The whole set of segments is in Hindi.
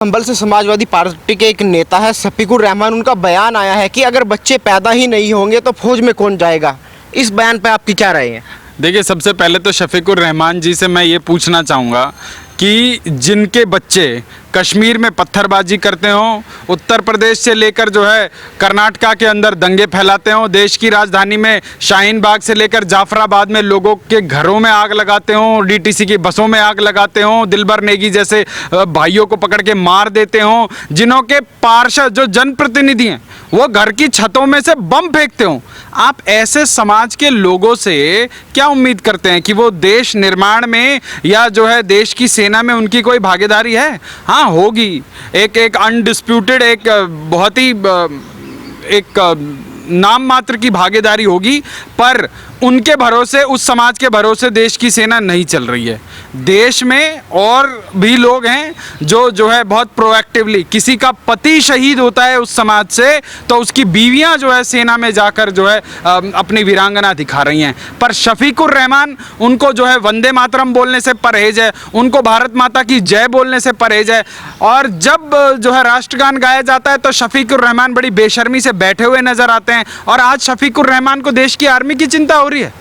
संभल से समाजवादी पार्टी के एक नेता है शफीकुर रहमान, उनका बयान आया है कि अगर बच्चे पैदा ही नहीं होंगे तो फौज में कौन जाएगा। इस बयान पे आपकी क्या राय है? देखिए, सबसे पहले तो शफीकुर रहमान जी से मैं ये पूछना चाहूँगा कि जिनके बच्चे कश्मीर में पत्थरबाजी करते हों, उत्तर प्रदेश से लेकर जो है कर्नाटका के अंदर दंगे फैलाते हों, देश की राजधानी में शाहीन बाग से लेकर जाफराबाद में लोगों के घरों में आग लगाते हों, डीटीसी की बसों में आग लगाते हों, दिलबर नेगी जैसे भाइयों को पकड़ के मार देते हों, जिन्हों के पार्षद जो जनप्रतिनिधि हैं वो घर की छतों में से बम फेंकते हों, आप ऐसे समाज के लोगों से क्या उम्मीद करते हैं कि वो देश निर्माण में या जो है देश की सेना में उनकी कोई भागीदारी है? हाँ, होगी। एक अनडिस्प्यूटेड, एक बहुत ही एक नाम मात्र की भागीदारी होगी, पर उनके भरोसे, उस समाज के भरोसे देश की सेना नहीं चल रही है। देश में और भी लोग हैं जो है बहुत प्रोएक्टिवली, किसी का पति शहीद होता है उस समाज से तो उसकी बीवियां जो है सेना में जाकर जो है अपनी वीरांगना दिखा रही हैं। पर शफीकुर रहमान, उनको जो है वंदे मातरम बोलने से परहेज है, उनको भारत माता की जय बोलने से परहेज है, और जब जो है राष्ट्रगान गाया जाता है तो शफीकुर रहमान बड़ी बेशर्मी से बैठे हुए नजर आते हैं। और आज शफीकुर रहमान को देश की आर्मी की चिंता हो रही है।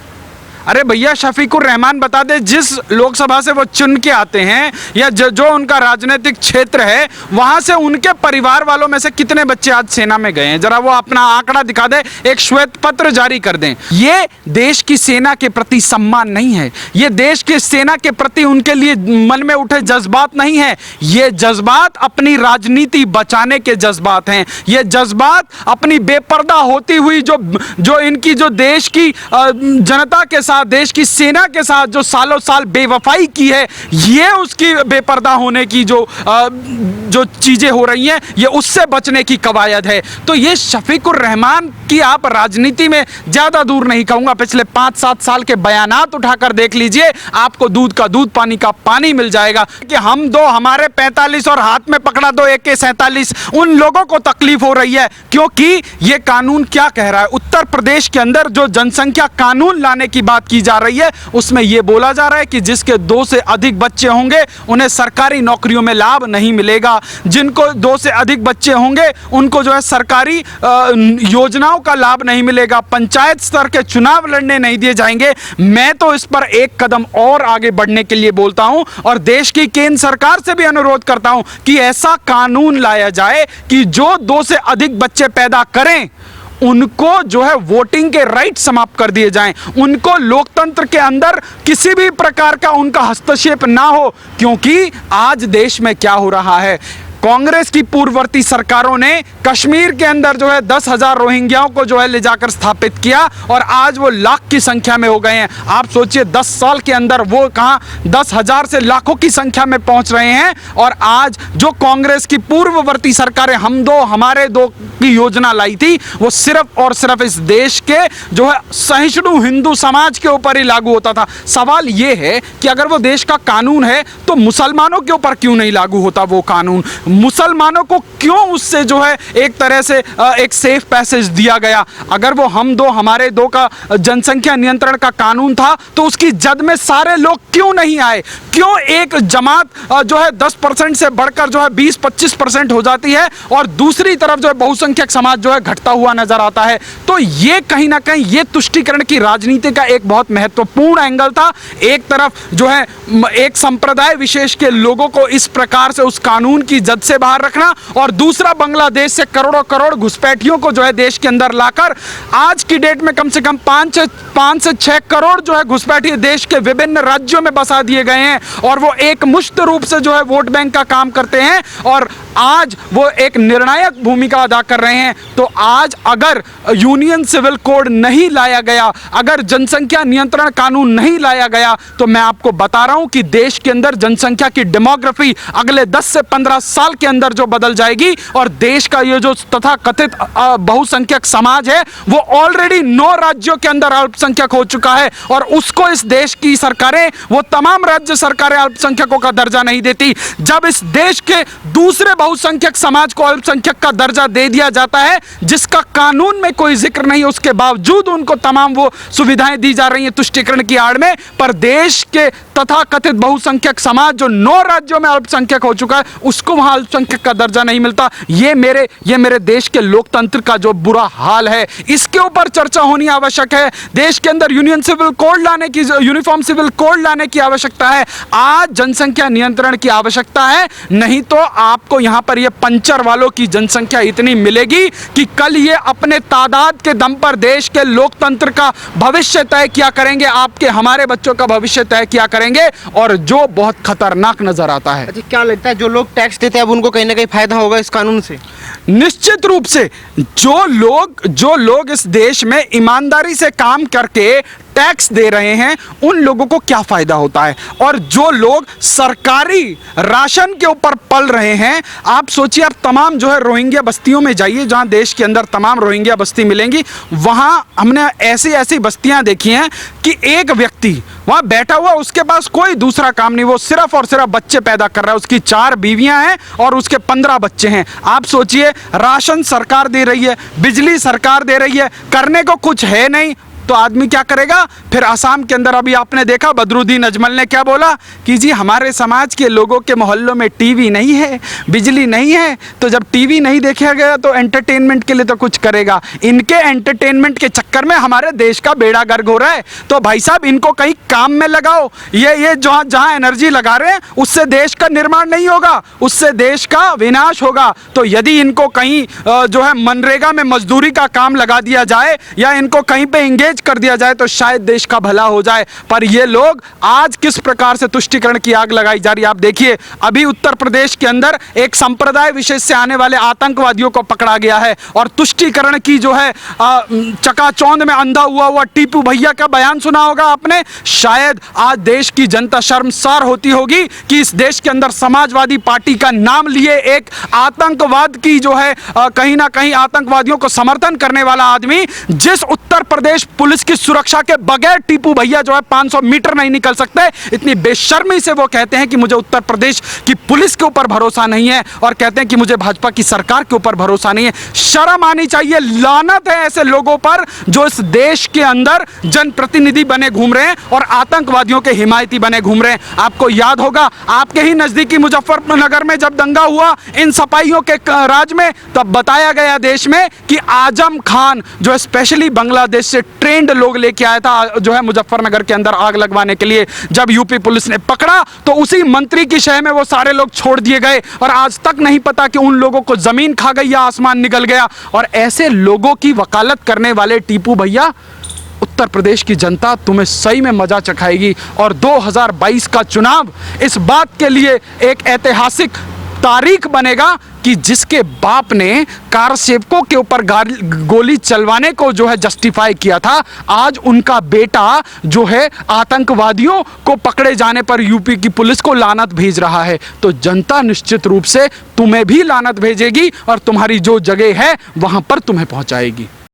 अरे भैया, शफीकुर रहमान बता दे, जिस लोकसभा से वो चुन के आते हैं या जो उनका राजनीतिक क्षेत्र है, वहां से उनके परिवार वालों में से कितने बच्चे आज सेना में गए हैं? जरा वो अपना आंकड़ा दिखा दे, एक श्वेत पत्र जारी कर दें। ये देश की सेना के प्रति सम्मान नहीं है, ये देश की सेना के प्रति उनके लिए मन में उठे जज्बात नहीं है। ये जज्बात अपनी राजनीति बचाने के जज्बात हैं। ये जज्बात अपनी बेपर्दा होती हुई जो इनकी जो देश की जनता के साथ, देश की सेना के साथ जो सालों साल बेवफाई की है, ये उसकी बेपर्दा होने की जो चीजें हो रही हैं, ये उससे बचने की कवायद है। तो ये शफीकुर रहमान की आप राजनीति में ज्यादा दूर नहीं कहूंगा, पिछले 5-7 साल के बयानात उठाकर देख लीजिए, आपको दूध का दूध, पानी का पानी मिल जाएगा कि हम दो, हमारे 45 और हाथ में पकड़ा दो AK-47। उन लोगों को तकलीफ हो रही है क्योंकि ये कानून क्या कह रहा है। उत्तर प्रदेश के अंदर जो जनसंख्या कानून लाने की बात की जा रही है, उसमें यह बोला जा रहा है कि जिसके 2 से अधिक बच्चे होंगे उन्हें सरकारी नौकरियों में लाभ नहीं मिलेगा। जिनको 2 से अधिक बच्चे होंगे उनको जो है सरकारी योजनाओं का लाभ नहीं मिलेगा। पंचायत स्तर के चुनाव लड़ने नहीं दिए जाएंगे। मैं तो इस पर एक कदम और आगे बढ़ने के लिए बोलता हूं और देश की केंद्र सरकार से भी अनुरोध करता हूं कि ऐसा कानून लाया जाए कि जो 2 से अधिक बच्चे पैदा करें उनको जो है वोटिंग के राइट समाप्त कर दिए जाएं, उनको लोकतंत्र के अंदर किसी भी प्रकार का उनका हस्तक्षेप ना हो। क्योंकि आज देश में क्या हो रहा है, कांग्रेस की पूर्ववर्ती सरकारों ने कश्मीर के अंदर जो है 10,000 रोहिंग्याओं को जो है ले जाकर स्थापित किया और आज वो लाख की संख्या में हो गए हैं। आप सोचिए 10 साल के अंदर वो कहां 10,000 से लाखों की संख्या में पहुंच रहे हैं। और आज जो कांग्रेस की पूर्ववर्ती सरकारें हम दो हमारे दो की योजना लाई थी, वो सिर्फ और सिर्फ इस देश के जो है सहिष्णु हिंदू समाज के ऊपर ही लागू होता था। सवाल ये है कि अगर वो देश का कानून है तो मुसलमानों के ऊपर क्यों नहीं लागू होता वो कानून? मुसलमानों को क्यों उससे जो है एक तरह से एक सेफ पैसेज दिया गया? अगर वो हम दो हमारे दो का जनसंख्या नियंत्रण का कानून था तो उसकी जद में सारे लोग क्यों नहीं आए? क्यों एक जमात जो है 10% से बढ़कर जो है 20-25% हो जाती है और दूसरी तरफ जो है बहुसंख्यक समाज जो है घटता हुआ नजर आता है? तो ये कहीं ना कहीं ये तुष्टीकरण की राजनीति का एक बहुत महत्वपूर्ण एंगल था। एक तरफ जो है एक संप्रदाय विशेष के लोगों को इस प्रकार से उस कानून की जद से बाहर रखना और दूसरा बांग्लादेश से करोड़ों करोड़ घुसपैठियों को जो है देश के अंदर लाकर आज की डेट में कम से कम 5 से 6 करोड़ जो है घुसपैठी देश के विभिन्न राज्यों में बसा दिए गए हैं और वो एक मुश्त रूप से जो है वोट बैंक का काम करते हैं और आज वो एक निर्णायक भूमिका अदा कर रहे हैं। तो आज अगर यूनियन सिविल कोड नहीं लाया गया, अगर जनसंख्या नियंत्रण कानून नहीं लाया गया, तो मैं आपको बता रहा हूं कि देश के अंदर जनसंख्या की डेमोग्राफी अगले 10 से 15 साल के अंदर जो बदल जाएगी और देश का ये जो तथा कथित बहुसंख्यक समाज है वो ऑलरेडी 9 राज्यों के अंदर अल्पसंख्यक हो चुका है और उसको इस देश की सरकारें, वो तमाम राज्य सरकारें अल्पसंख्यकों का दर्जा नहीं देती। जब इस देश के दूसरे बहुसंख्यक समाज को अल्पसंख्यक का दर्जा दे दिया जाता है जिसका कानून में कोई जिक्र नहीं, उसके बावजूद उनको तमाम वो सुविधाएं दी जा रही हैं तुष्टीकरण की आड़ में, पर देश के तथा कथित बहुसंख्यक समाज जो 9 राज्यों में अल्पसंख्यक हो चुका है उसको वहां अल्पसंख्यक का दर्जा नहीं मिलता। ये मेरे देश के लोकतंत्र का जो बुरा हाल है, इसके ऊपर चर्चा होनी आवश्यक है। देश के अंदर यूनिफॉर्म सिविल कोड लाने की आवश्यकता है। आज जनसंख्या नियंत्रण की आवश्यकता है, नहीं तो आपको यहां पर ये पंचर वालों की जनसंख्या इतनी मिलेगी कि कल ये अपने तादाद के दम पर देश के लोकतंत्र का भविष्य तय किया करेंगे, आपके हमारे बच्चों का भविष्य तय किया करेंगे, और जो बहुत खतरनाक नजर आता है। अच्छा, क्या लगता है जो लोग टैक्स देते हैं अब उनको कहीं ना कहीं फायदा होगा इस कानून से? निश्चित रूप से जो लोग इस देश में ईमानदारी से काम करके टैक्स दे रहे हैं, उन लोगों को क्या फायदा होता है। और जो लोग सरकारी राशन के ऊपर पल रहे हैं, आप सोचिए, आप तमाम जो है रोहिंग्या बस्तियों में जाइए, जहां देश के अंदर तमाम रोहिंग्या बस्ती मिलेंगी, वहां हमने ऐसी बस्तियां देखी हैं कि एक व्यक्ति वहां बैठा हुआ, उसके पास कोई दूसरा काम नहीं, वो सिर्फ और सिर्फ बच्चे पैदा कर रहा है। उसकी 4 बीवियां हैं और उसके 15 बच्चे हैं। आप सोचिए, राशन सरकार दे रही है, बिजली सरकार दे रही है, करने को कुछ है नहीं, तो आदमी क्या करेगा। फिर असम के अंदर अभी आपने देखा, बदरुद्दीन अजमल ने क्या बोला कि जी हमारे समाज के लोगों के मोहल्लों में टीवी नहीं है, बिजली नहीं है, तो जब टीवी नहीं देखा गया तो एंटरटेनमेंट के लिए तो कुछ करेगा। इनके एंटरटेनमेंट के चक्कर में हमारे देश का बेड़ा गर्क हो रहा है। तो भाई साहब, इनको कहीं काम में लगाओ। ये जहां एनर्जी लगा रहे हैं, उससे देश का निर्माण नहीं होगा, उससे देश का विनाश होगा। तो यदि इनको कहीं जो है मनरेगा में मजदूरी का काम लगा दिया जाए, या इनको कहीं पे एंगेज कर दिया जाए, तो शायद देश का भला हो जाए। पर ये लोग आज किस प्रकार से तुष्टीकरण की आग लगाई जा रही है, आप देखिए। अभी उत्तर प्रदेश के अंदर एक संप्रदाय विशेष से आने वाले आतंकवादियों को पकड़ा गया है, और तुष्टीकरण की जो है चकाचौंध में अंधा हुआ टीपू भैया का बयान सुना होगा आपने। शायद आज देश की जनता शर्मसार होती होगी कि इस देश के अंदर समाजवादी पार्टी का नाम लिए एक आतंकवाद की जो है कहीं ना कहीं आतंकवादियों को समर्थन करने वाला आदमी, जिस उत्तर प्रदेश पुलिस की सुरक्षा के बगैर टीपू भैया जो है 500 मीटर नहीं निकल सकते, इतनी बेशर्मी से वो कहते हैं कि मुझे उत्तर प्रदेश की पुलिस के ऊपर भरोसा नहीं है, और कहते हैं कि मुझे भाजपा की सरकार के ऊपर भरोसा नहीं है। शर्म आनी चाहिए। लानत है ऐसे लोगों पर जो इस देश के अंदर जनप्रतिनिधि बने घूम रहे हैं और आतंकवादियों के हिमायती बने घूम रहे हैं। आपको याद होगा, आपके ही नजदीकी मुजफ्फरनगर में जब दंगा हुआ इन सपाइयों के राज में, तब बताया गया देश में कि आजम खान जो स्पेशली बांग्लादेश से ट्रेंड लोग लेके आया था जो है मुजफ्फरनगर के अंदर आग लगवाने के लिए। जब यूपी पुलिस ने पकड़ा तो उसी मंत्री की शय में वो सारे लोग छोड़ दिए गए, और आज तक नहीं पता कि उन लोगों को जमीन खा गई या आसमान निकल गया। और ऐसे लोगों की वकालत करने वाले टीपू भैया, उत्तर प्रदेश की जनता तुम्हें सही में मजा चखाएगी। और 2022 का चुनाव इस बात के लिए एक ऐतिहासिक तारीख बनेगा कि जिसके बाप ने कार सेवकों के ऊपर गोली चलवाने को जो है जस्टिफाई किया था, आज उनका बेटा जो है आतंकवादियों को पकड़े जाने पर यूपी की पुलिस को लानत भेज रहा है। तो जनता निश्चित रूप से तुम्हें भी लानत भेजेगी और तुम्हारी जो जगह है वहां पर तुम्हें पहुंचाएगी।